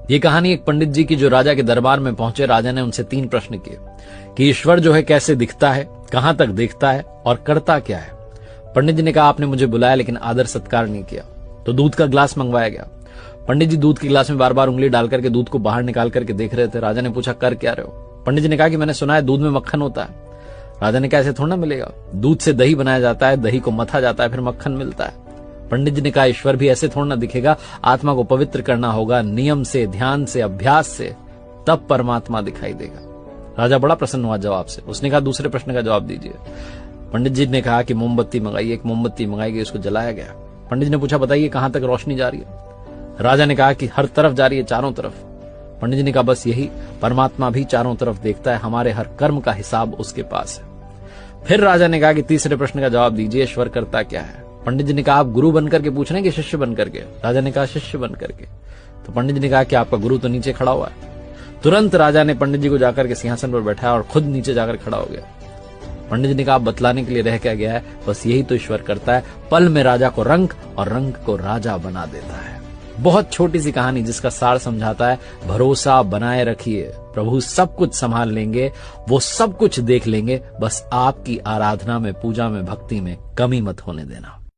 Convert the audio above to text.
ये कहानी एक पंडित जी की जो राजा के दरबार में पहुंचे। राजा ने उनसे 3 प्रश्न किए कि ईश्वर जो है कैसे दिखता है, कहां तक देखता है और करता क्या है। पंडित जी ने कहा आपने मुझे बुलाया लेकिन आदर सत्कार नहीं किया। तो दूध का गिलास मंगवाया गया। पंडित जी दूध के गिलास में बार बार उंगली डाल करके दूध को बाहर निकाल करके देख रहे थे। राजा ने पूछा कर क्या रहे हो। पंडित जी ने कहा कि मैंने सुना है दूध में मक्खन होता है। राजा ने कहा ऐसे थोड़ा ना मिलेगा, दूध से दही बनाया जाता है, दही को मथा जाता है, फिर मक्खन मिलता है। पंडित जी ने कहा ईश्वर भी ऐसे थोड़ा ना दिखेगा, आत्मा को पवित्र करना होगा नियम से, ध्यान से, अभ्यास से, तब परमात्मा दिखाई देगा। राजा बड़ा प्रसन्न हुआ जवाब से। उसने कहा दूसरे प्रश्न का जवाब दीजिए। पंडित जी ने कहा कि मोमबत्ती मंगाइए। एक मोमबत्ती मंगाई गई, उसको जलाया गया। पंडित जी ने पूछा बताइए कहां तक रोशनी जा रही है। राजा ने कहा कि हर तरफ जा रही है, चारों तरफ। पंडित जी ने कहा बस यही, परमात्मा भी चारों तरफ देखता है, हमारे हर कर्म का हिसाब उसके पास है। फिर राजा ने कहा कि तीसरे प्रश्न का जवाब दीजिए, ईश्वर करता क्या है। पंडित जी ने कहा आप गुरु बनकर के पूछ रहे हैं कि शिष्य बनकर के। राजा ने कहा शिष्य बनकर के। तो पंडित जी ने कहा कि आपका गुरु तो नीचे खड़ा हुआ है। तुरंत राजा ने पंडित जी को जाकर के सिंहासन पर बैठाया और खुद नीचे जाकर खड़ा हो गया। पंडित जी ने कहा आप बतलाने के लिए रह क्या गया है, बस यही तो ईश्वर करता है, पल में राजा को रंक और रंक को राजा बना देता है। बहुत छोटी सी कहानी जिसका सार समझाता है भरोसा बनाए रखिए, प्रभु सब कुछ संभाल लेंगे, वो सब कुछ देख लेंगे, बस आपकी आराधना में, पूजा में, भक्ति में कमी मत होने देना।